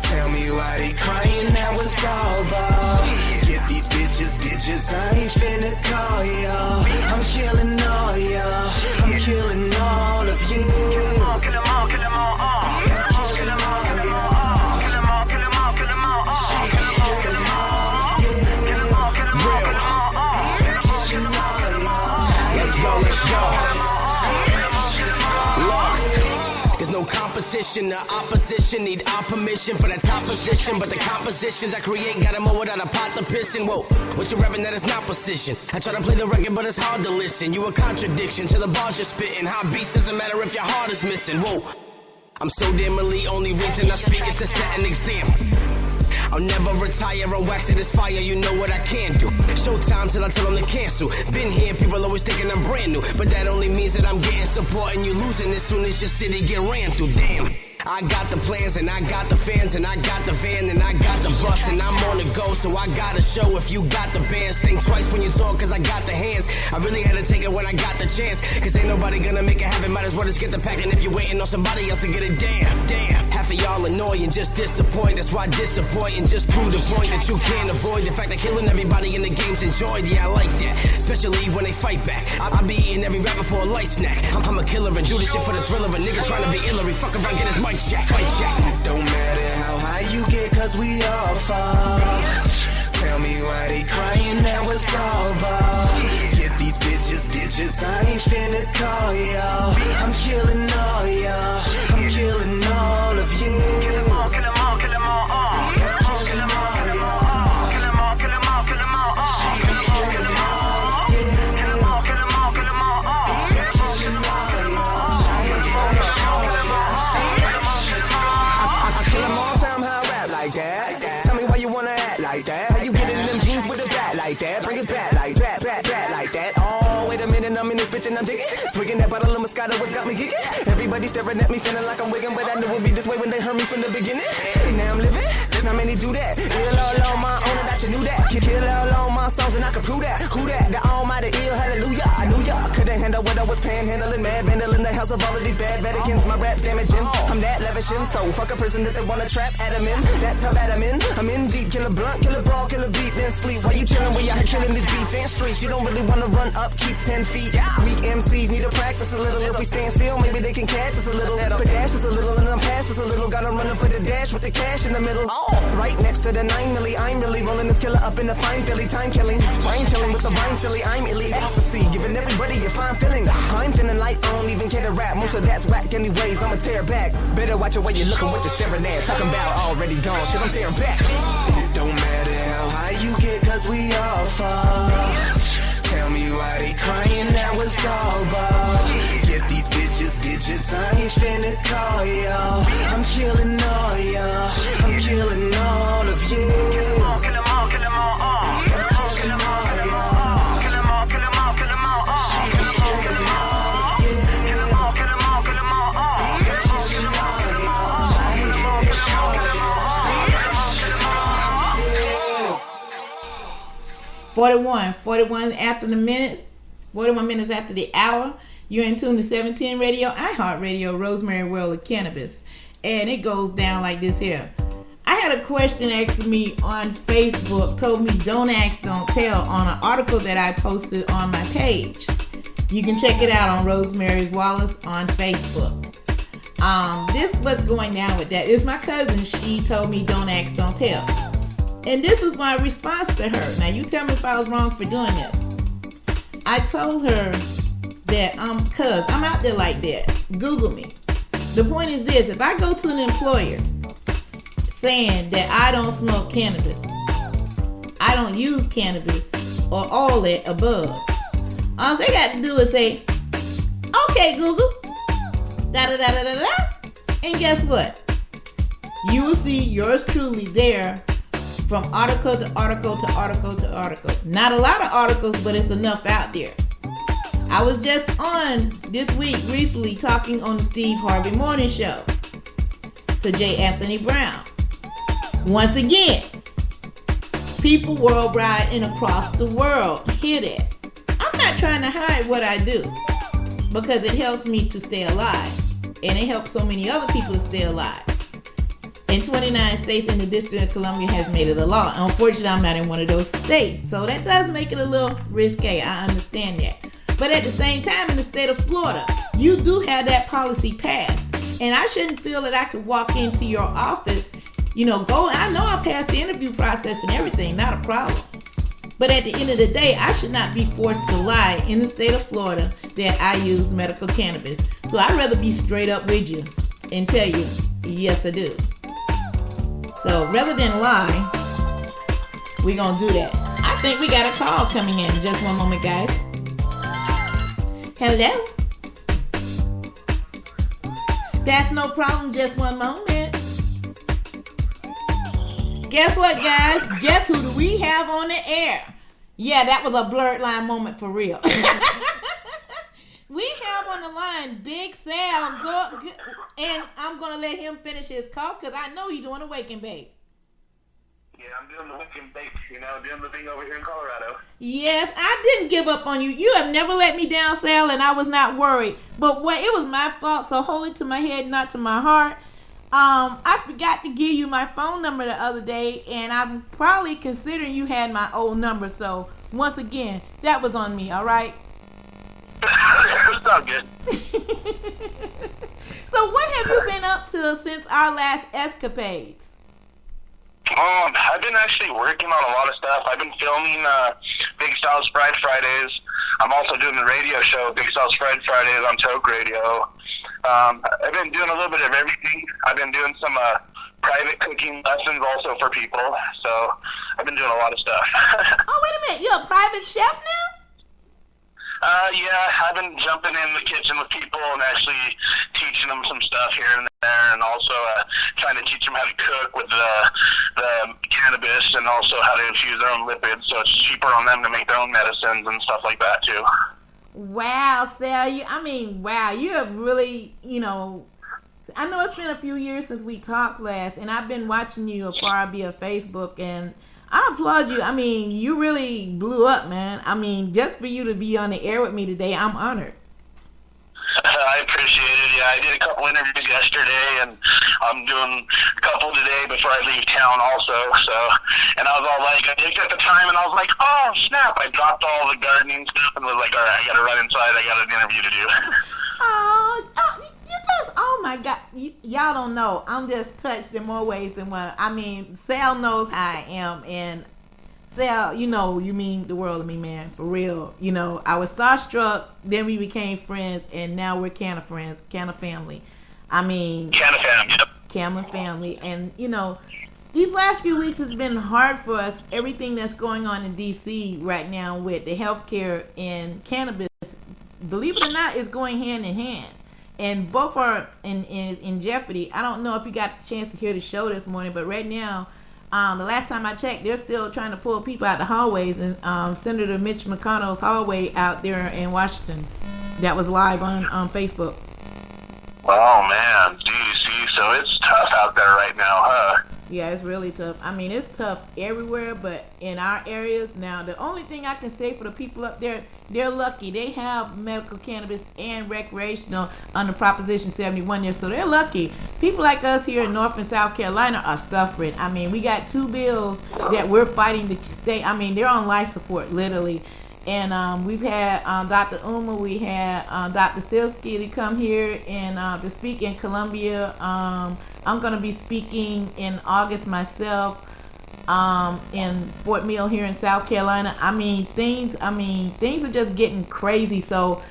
Tell me why they crying, now it's all ball. Get these bitches digits, I ain't finna call y'all. I'm killing all y'all, I'm killing all of you. Kill them all, kill them all, kill them all, kill them all, kill them all, kill them all, kill them all, kill them all, kill them all, kill them all, kill them all, kill them all, kill them all. Let's go, let's go. There's no competition, the opposition need our permission for the top position. But the compositions I create got them all without a pot to piss in. Whoa, what you rapping that is not precision. I try to play the record, but it's hard to listen. You a contradiction to the bars you're spitting. Hot beats doesn't matter if your heart is missing. Whoa, I'm so damn elite, only reason I speak is to set an example. I'll never retire or wax it as fire, you know what I can do. Showtime till I tell them to cancel. Been here, people always thinking I'm brand new. But that only means that I'm getting support and you losing as soon as your city get ran through. Damn. I got the plans and I got the fans and I got the van and I got the bus and I'm on the go, so I gotta show if you got the bands. Think twice when you talk, cause I got the hands. I really had to take it when I got the chance, cause ain't nobody gonna make it happen. Might as well just get the pack, and if you're waiting on somebody else to get it, damn. Half of y'all annoy and just disappoint. That's why I disappoint and just prove the point that you can't avoid the fact that killing everybody in the game's enjoyed. Yeah, I like that, especially when they fight back. I be eating every rapper for a light snack. I'm a killer and do this shit for the thrill of a nigga trying to be Hillary. Fuck around, get his mic check. It don't matter how high you get, cause we all fall. Tell me why they crying, now it's all ball. Get these bitches digits, I ain't finna call y'all. I'm killing all y'all, I'm killing all of you. Kill them all, kill them all, kill them all, kill them all, kill them all, kill them all, kill them all, kill them all, kill them all, kill them all, kill them all, kill them all, kill them all, kill them all, kill them all, I kill them all time, how I rap like that. Tell me why you wanna act like that. How you get in them jeans with a bat like that? Bring it back like that, bat like that. Oh, wait a minute, I'm in this bitch and I'm digging. Swigging that bottle of Moscato, what's got me geeking? Everybody staring at me, feeling like I'm wigging, but I knew it'd be this way when they heard me from the beginning. Now I'm living, not many do that. Kill all on my own, that you knew that. Kill all on my my songs and I can prove that. Who that? The almighty ill, hallelujah. I knew ya. Couldn't handle what I was panhandling. Mad vandal in the house of all of these bad Vaticans. My rap damaging. I'm that lavishing. So fuck a person that they wanna trap Adam in. That's how bad I'm in. I'm in deep. Kill a blunt, kill a brawl, kill a beat, then sleep. While you chillin', we out here killing these beef and streets. You don't really wanna run up, keep 10 feet. Weak MCs need to practice a little. If we stand still, maybe they can catch us a little. But dash us a little and I'm past us a little. Got 'em running for the dash with the cash in the middle. Right next to the 9 milli, I'm really rolling this killer up in the fine Philly. Time killing, spine killing with the vine silly. I'm elite, ecstasy, giving everybody a fine feeling. I'm feeling like I don't even care to rap. Most of that's whack anyways, I'ma tear back. Better watch the way you're looking, what you're staring at. Talking about already gone, shit, I'm tearing back. It don't matter how high you get, cause we all fall. Tell me why they crying, that was all ball. Get these bitches digits, I ain't finna call y'all. I'm killing all y'all, I'm killing all of you. Kill 'em all, kill 'em all, kill 'em all, kill 'em all, kill 'em all, kill 'em all, kill 'em all, kill 'em all, kill 'em all, kill 'em all, kill 'em all, kill 'em all, kill 'em all, kill 'em all, kill 'em all, kill 'em all, kill 'em all, kill 'em all. 41 after the minute, 41 minutes after the hour. You're in tune to 710 Radio, iHeartRadio, Rosemary World of Cannabis. And it goes down like this here. I had a question asked me on Facebook, told me don't ask, don't tell, on an article that I posted on my page. You can check it out on Rosemary Wallace on Facebook. This was going down with that. It's my cousin. She told me don't ask, don't tell. And this was my response to her. Now you tell me if I was wrong for doing this. I told her that cuz I'm out there like that. Google me. The point is this: if I go to an employer saying that I don't smoke cannabis, I don't use cannabis, or all that above, all they got to do is say, okay, Google, da da da da da da, and guess what? You will see yours truly there from article to article to article to article. Not a lot of articles, but it's enough out there. I was just on this week recently talking on the Steve Harvey Morning Show to J. Anthony Brown. Once again, people worldwide and across the world hear that. I'm not trying to hide what I do because it helps me to stay alive, and it helps so many other people to stay alive. In 29 states and the District of Columbia has made it a law. Unfortunately, I'm not in one of those states, so that does make it a little risque. I understand that. But at the same time, in the state of Florida, you do have that policy passed. And I shouldn't feel that I could walk into your office, I know I passed the interview process and everything, not a problem. But at the end of the day, I should not be forced to lie in the state of Florida that I use medical cannabis. So I'd rather be straight up with you and tell you, yes, I do. So rather than lie, we're going to do that. I think we got a call coming in. Just one moment, guys. Hello? That's no problem. Just one moment. Guess what, guys? Guess who do we have on the air? Yeah, that was a blurred line moment for real. We have on the line Big Sam, and I'm going to let him finish his call because I know he's doing a wake and bake. Yeah, I'm doing the wake and bake, doing the thing over here in Colorado. Yes, I didn't give up on you. You have never let me down, Sal, and I was not worried. But it was my fault, so hold it to my head, not to my heart. I forgot to give you my phone number the other day, and I'm probably considering you had my old number. So, once again, that was on me, all right? It's all good. So what have you been up to since our last escapades? I've been actually working on a lot of stuff. I've been filming Big Styles Fried Fridays. I'm also doing the radio show, Big Styles Fried Fridays on Toke Radio. I've been doing a little bit of everything. I've been doing some private cooking lessons also for people. So I've been doing a lot of stuff. Oh, wait a minute. You're a private chef now? Yeah, I've been jumping in the kitchen with people and actually teaching them some stuff here and there, and also trying to teach them how to cook with the cannabis and also how to infuse their own lipids, so it's cheaper on them to make their own medicines and stuff like that too. Wow, Sal, you have really, I know it's been a few years since we talked last, and I've been watching you far via Facebook, and I applaud you. I mean, you really blew up, man. I mean, just for you to be on the air with me today, I'm honored. I appreciate it. Yeah, I did a couple interviews yesterday, and I'm doing a couple today before I leave town also. So, and I was all like, I looked at the time, and I was like, oh, snap. I dropped all the gardening stuff and was like, all right, I got to run inside. I got an interview to do. You just, oh my God. Y'all don't know. I'm just touched in more ways than one. I mean, Sal knows how I am, and Sal, you know, you mean the world to me, man, for real. You know, I was starstruck, then we became friends, and now we're Canna friends, Canna family. I mean, Canna family, yep. Canna family, and you know, these last few weeks has been hard for us. Everything that's going on in D.C. right now with the healthcare and cannabis, believe it or not, is going hand in hand, and both are in jeopardy. I don't know if you got a chance to hear the show this morning, but right now, the last time I checked, they're still trying to pull people out the hallways, and Senator Mitch McConnell's hallway out there in Washington, that was live on Facebook. Oh man, geez, so it's tough out there right now, huh? Yeah, it's really tough. I mean, it's tough everywhere, but in our areas now, the only thing I can say for the people up there, they're lucky. They have medical cannabis and recreational under Proposition 71 there, so they're lucky. People like us here in North and South Carolina are suffering. I mean, we got 2 bills that we're fighting to stay. I mean, they're on life support, literally. And we've had Dr. Uma, we had Dr. Silsky to come here and to speak in Columbia. I'm going to be speaking in August myself in Fort Mill here in South Carolina. I mean, things are just getting crazy. So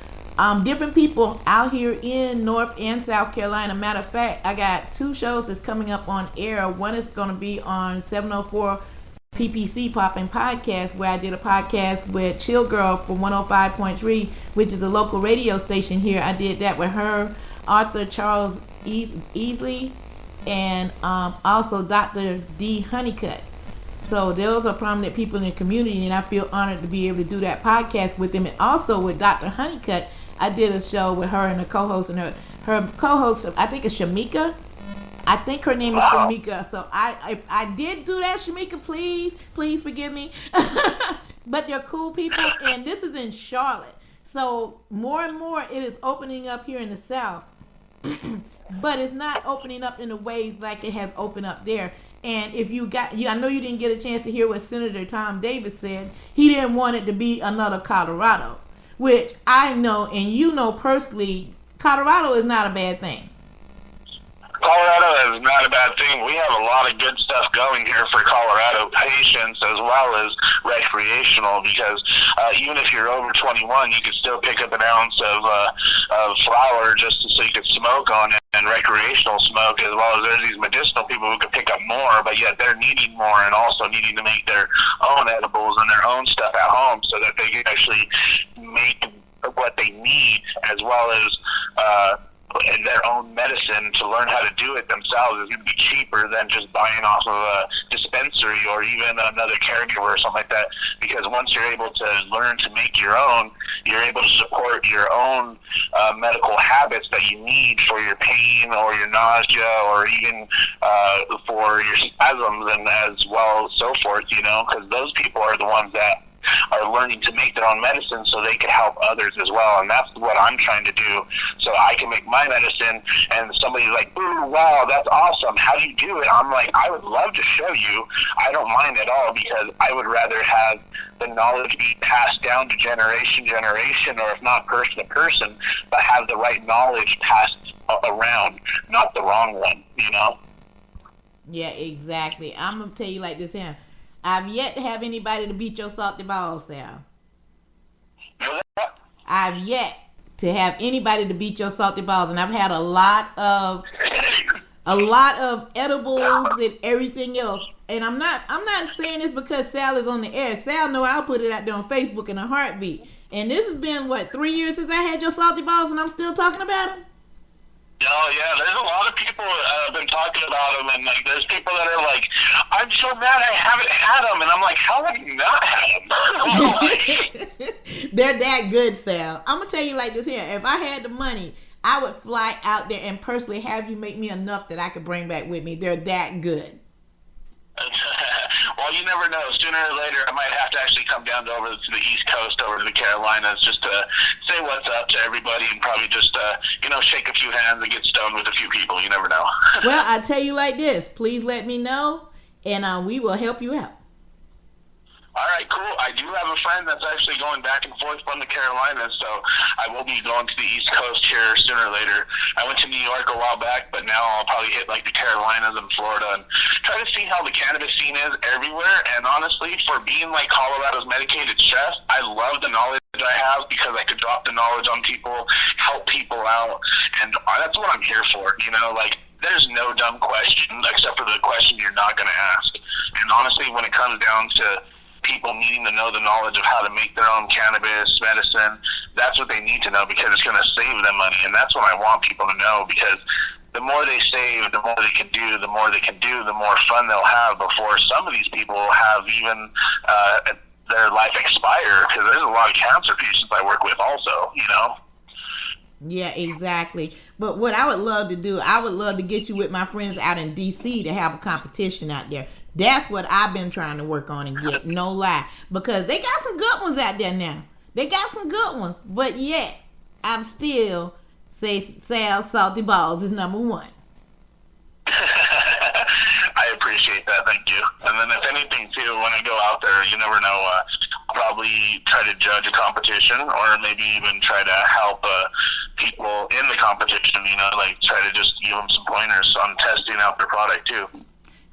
different people out here in North and South Carolina. Matter of fact, I got 2 shows that's coming up on air. One is going to be on 704 PPC Poppin' Podcast, where I did a podcast with Chill Girl from 105.3, which is a local radio station here. I did that with her, Arthur Charles Easley, and also Dr. D. Honeycutt. So those are prominent people in the community, and I feel honored to be able to do that podcast with them. And also with Dr. Honeycutt, I did a show with her and her co-host, and her co-host, I think, is Shamika. I think her name is Shamika. So I did do that, Shamika. Please forgive me. But they're cool people, and this is in Charlotte. So more and more it is opening up here in the South. But it's not opening up in the ways like it has opened up there. And if I know you didn't get a chance to hear what Senator Tom Davis said. He didn't want it to be another Colorado, which I know, and you know personally, Colorado is not a bad thing. Colorado is not a bad thing. We have a lot of good stuff going here for Colorado patients as well as recreational, because even if you're over 21, you can still pick up an ounce of flower just so you can smoke on it, and recreational smoke, as well as there's these medicinal people who can pick up more, but yet they're needing more and also needing to make their own edibles and their own stuff at home so that they can actually make what they need, as well as and their own medicine to learn how to do it themselves is going to be cheaper than just buying off of a dispensary or even another caregiver or something like that, because once you're able to learn to make your own, you're able to support your own medical habits that you need for your pain or your nausea or even for your spasms and as well so forth, you know, because those people are the ones that are learning to make their own medicine so they can help others as well. And that's what I'm trying to do, so I can make my medicine. And somebody's like, ooh, wow, that's awesome, how do you do it? I'm like, I would love to show you. I don't mind at all, because I would rather have the knowledge be passed down to generation, or if not person to person, but have the right knowledge passed around, not the wrong one, you know? Yeah, exactly. I'm going to tell you like this here. I've yet to have anybody to beat your salty balls, Sal. I've yet to have anybody to beat your salty balls, and I've had a lot of edibles and everything else. And I'm not saying this because Sal is on the air. Sal know I'll put it out there on Facebook in a heartbeat. And this has been 3 years since I had your salty balls, and I'm still talking about them. Oh, yeah, there's a lot of people have been talking about them, and like, there's people that are like, I'm so mad I haven't had them, and I'm like, how have you not had them? They're that good, Sal. I'm going to tell you like this here. If I had the money, I would fly out there and personally have you make me enough that I could bring back with me. They're that good. Well, Well, you never know. Sooner or later, I might have to actually come down over to the East Coast, over to the Carolinas, just to say what's up to everybody and probably just, shake a few hands and get stoned with a few people. You never know. Well, I tell you like this. Please let me know, and we will help you out. All right, cool. I do have a friend that's actually going back and forth from the Carolinas, so I will be going to the East Coast here sooner or later. I went to New York a while back, but now I'll probably hit like the Carolinas and Florida and try to see how the cannabis scene is everywhere. And honestly, for being like Colorado's medicated chef, I love the knowledge I have because I could drop the knowledge on people, help people out, and that's what I'm here for. There's no dumb question except for the question you're not going to ask. And honestly, when it comes down to people needing to know the knowledge of how to make their own cannabis medicine, that's what they need to know because it's going to save them money. And that's what I want people to know, because the more they save, the more they can do, the more they can do, the more fun they'll have before some of these people have even their life expire, because there's a lot of cancer patients I work with also, Yeah, exactly. But what I would love to do, I would love to get you with my friends out in D.C. to have a competition out there. That's what I've been trying to work on and get, no lie. Because they got some good ones out there now. They got some good ones. But yet, I'm still say Sal Salty Balls is number one. I appreciate that, thank you. And then if anything, too, when I go out there, you never know, I'll probably try to judge a competition or maybe even try to help people in the competition, try to just give them some pointers on testing out their product, too.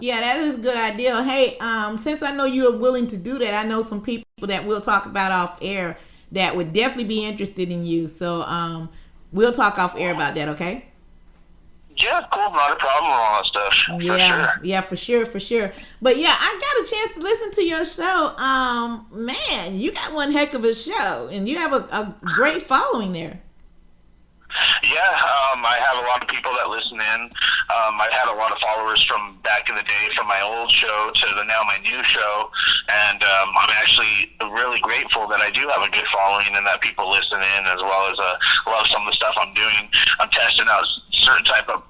Yeah, that is a good idea. Hey, since I know you are willing to do that, I know some people that we'll talk about off air that would definitely be interested in you. So we'll talk off air about that, okay? Yeah, cool. Not a problem with all that stuff. Yeah, for sure. But yeah, I got a chance to listen to your show. Man, you got one heck of a show, and you have a great following there. Yeah, I have a lot of people that listen in. I've had a lot of followers from back in the day, from my old show to now my new show, and I'm actually really grateful that I do have a good following and that people listen in, as well as love some of the stuff I'm doing. I'm testing out certain type of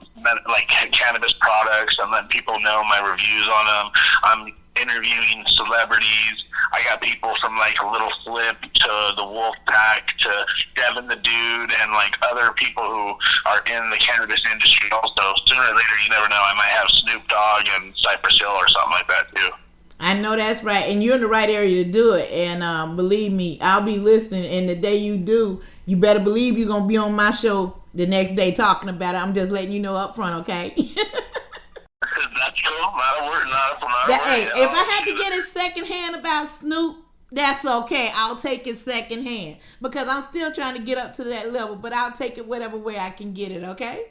cannabis products and letting people know my reviews on them. I'm interviewing celebrities. I got people from Little Flip to the Wolf Pack to Devin the Dude and other people who are in the cannabis industry also. Sooner or later, you never know, I might have Snoop Dogg and Cypress Hill or something like that too. I know that's right, and you're in the right area to do it. And believe me, I'll be listening. And the day you do, you better believe you're gonna be on my show the next day talking about it. I'm just letting you know up front, okay? That's cool. Not a word. Hey, if I had to get it secondhand about Snoop, that's okay. I'll take it secondhand because I'm still trying to get up to that level. But I'll take it whatever way I can get it. Okay.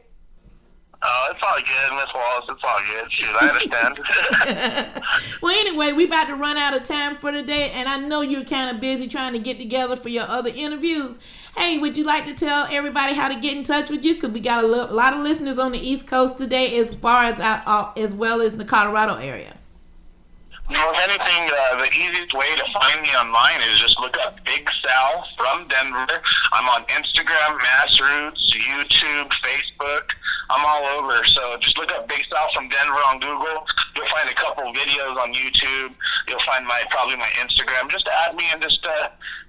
Oh, it's all good, Miss Wallace. It's all good. Shoot, I understand. Well, anyway, we about to run out of time for today, and I know you're kind of busy trying to get together for your other interviews. Hey, would you like to tell everybody how to get in touch with you? Because we got a lot of listeners on the East Coast today, as far as well as the Colorado area. Well, if anything, the easiest way to find me online is just look up Big Sal from Denver. I'm on Instagram, Massroots, YouTube, Facebook. I'm all over. So just look up Big Sal from Denver on Google. You'll find a couple videos on YouTube. You'll find probably my Instagram. Just add me and just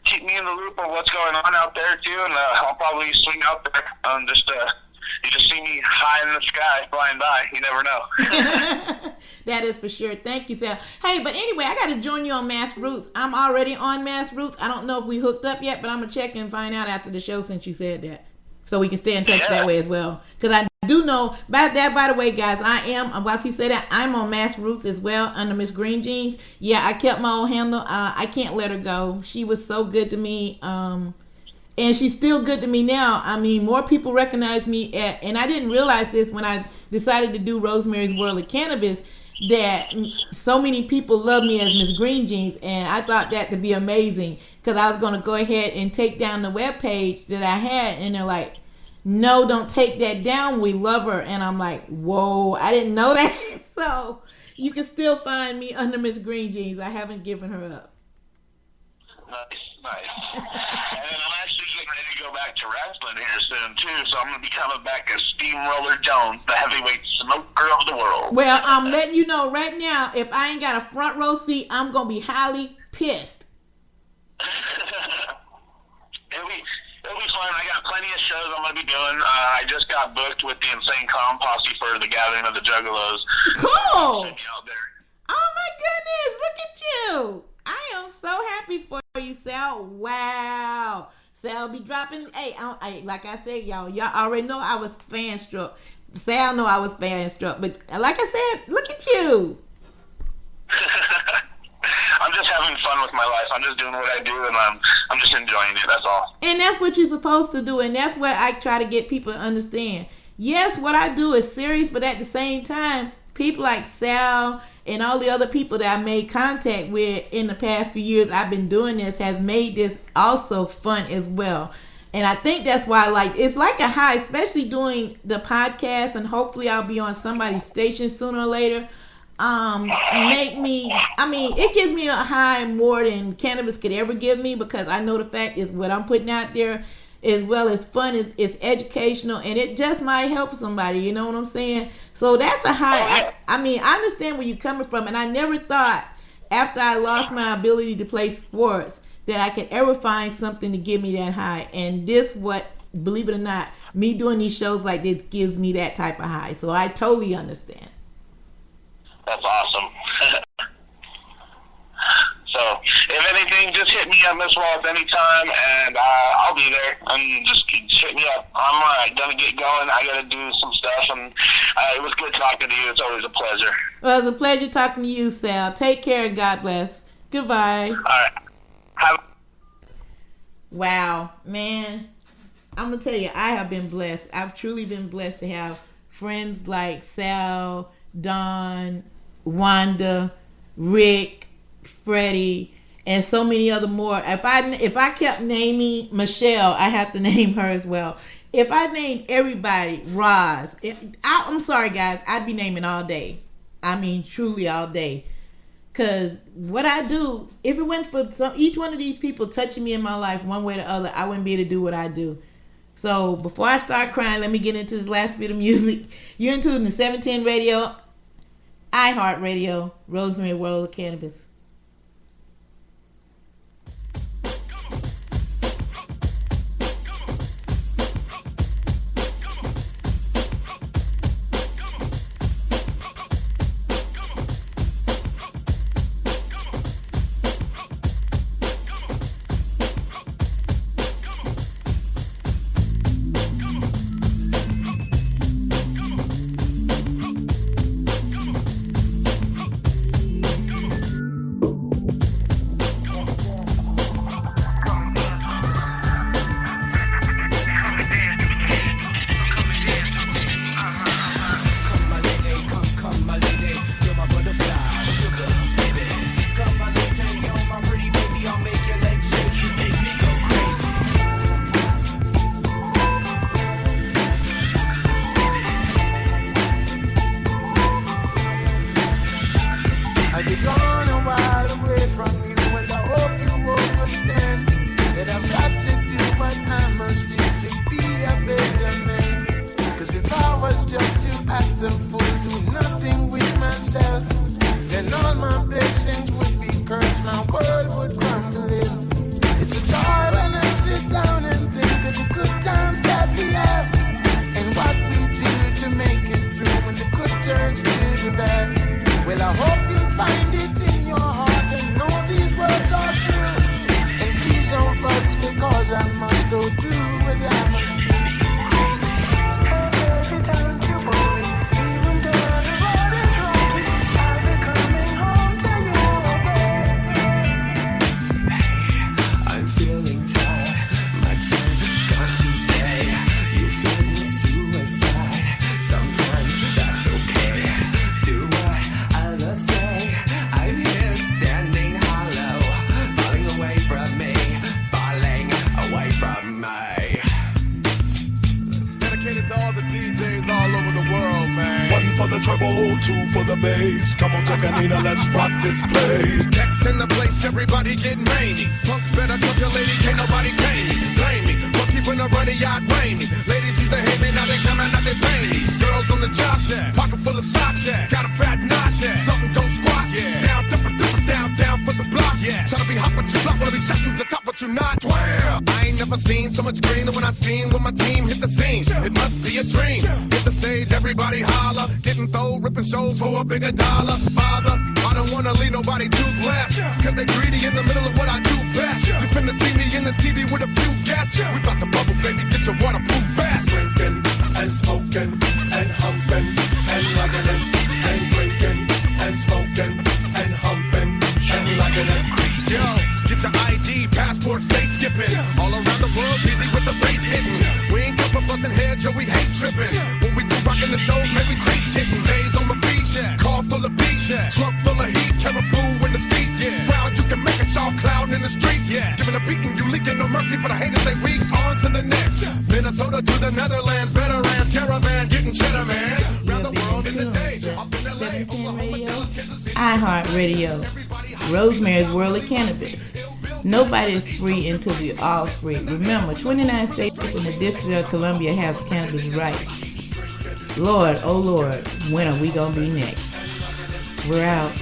keep me in the loop of what's going on out there too. And I'll probably swing out there. You just see me high in the sky flying by. You never know. That is for sure. Thank you, Sal. Hey, but anyway, I got to join you on Mass Roots. I'm already on Mass Roots. I don't know if we hooked up yet, but I'm going to check and find out after the show since you said that. So we can stay in touch that way as well. Because I do know, by the way, guys, I am, while he said that, I'm on Mass Roots as well under Miss Green Jeans. Yeah, I kept my old handle. I can't let her go. She was so good to me. And she's still good to me now. I mean, more people recognize me and I didn't realize this when I decided to do Rosemary's World of Cannabis, that so many people love me as Miss Green Jeans, and I thought that to be amazing because I was going to go ahead and take down the webpage that I had, and they're like, no, don't take that down, we love her. And I'm like, whoa, I didn't know that. So you can still find me under Miss Green Jeans. I haven't given her up. Nice. And then I'm actually getting ready to go back back to wrestling here soon too, so I'm gonna be coming back as Steamroller Jones, the heavyweight smoker of the world. Well, I'm letting you know right now, if I ain't got a front row seat, I'm gonna be highly pissed. It'll be fun. I got plenty of shows I'm gonna be doing. I just got booked with the Insane Clown Posse for the Gathering of the Juggalos. Cool. Out there. Oh my goodness, look at you. I am so happy for you, Sal. Wow. Sal be dropping. Hey, like I said, y'all already know I was fan-struck. Sal know I was fan-struck. But like I said, look at you. I'm just having fun with my life. I'm just doing what I do, and I'm just enjoying it. That's all. And that's what you're supposed to do, and that's what I try to get people to understand. Yes, what I do is serious, but at the same time, people like Sal and all the other people that I made contact with in the past few years I've been doing this has made this also fun as well. And I think that's why it's like a high, especially doing the podcast, and hopefully I'll be on somebody's station sooner or later. It gives me a high more than cannabis could ever give me, because I know the fact is what I'm putting out there, as well as fun, it's educational, and it just might help somebody, you know what I'm saying? So that's a high. I understand where you're coming from, and I never thought after I lost my ability to play sports that I could ever find something to give me that high. And believe it or not, me doing these shows like this gives me that type of high. So I totally understand. That's awesome. So, if anything, just hit me up, Miss Wallace, anytime, and I'll be there. And just hit me up. I'm gonna get going. I gotta do some stuff, and it was good talking to you. It's always a pleasure. Well, it was a pleasure talking to you, Sal. Take care and God bless. Goodbye. All right. Wow, man. I'm gonna tell you, I have been blessed. I've truly been blessed to have friends like Sal, Don, Wanda, Rick, Freddie, and so many other more. If I kept naming Michelle, I have to name her as well. If I named everybody, Roz, I'm sorry guys, I'd be naming all day. I mean truly all day. Because what I do, if it went for each one of these people touching me in my life one way or the other, I wouldn't be able to do what I do. So before I start crying, let me get into this last bit of music. You're into the 710 Radio, iHeartRadio, Rosemary World of Cannabis. Let's rock this place. Text in the place, everybody getting rainy. Punks better calculate, can't nobody tame me. Blame me. keeping a runny yacht rainy. Ladies used to hate me, now they coming out they panties. Girls on the job shack, pocket full of socks, yeah. Got a fat notch, yeah. Something don't squat, yeah. Down, down for the block, yeah. Tryna be hot, but you flop. Wanna be shot to the top, but you not. Wow. I ain't never seen so much green than when I seen when my team hit the scene. It must be a dream. Hit the stage, everybody holler. Getting throw, ripping shows for a bigger dollar. Father, I don't wanna leave nobody too blessed. Cause they greedy in the middle of what I do best. You finna see me in the TV with a few guests. We bout to bubble, baby, get your waterproof fast. Drinking and smoking and humping and loving it. And drinking and smoking and humping and loving it. Yo, get your ID, passport, state skipping. All around the world, busy with the bass hitting. We ain't come for busting heads, yo, we hate tripping. When we do rockin' the shows, maybe chase hitting. Days on my feet, yeah. Car full of beach, yeah. Trunk full of heat, caribou in the seat, yeah. Round, you can make us all cloud in the street, yeah. Giving a beating, you leaking, no mercy for the haters, they weak. On to the next. Minnesota to the Netherlands, veterans, caravan, getting cheddar, man. Round the world in the day. Off in LA, Oklahoma, Dallas, Kansas City. iHeartRadio, Rosemary's World of Cannabis. Nobody is free until we all free. Remember, 29 states in the District of Columbia have cannabis rights. Lord, oh Lord, when are we gonna be next? We're out.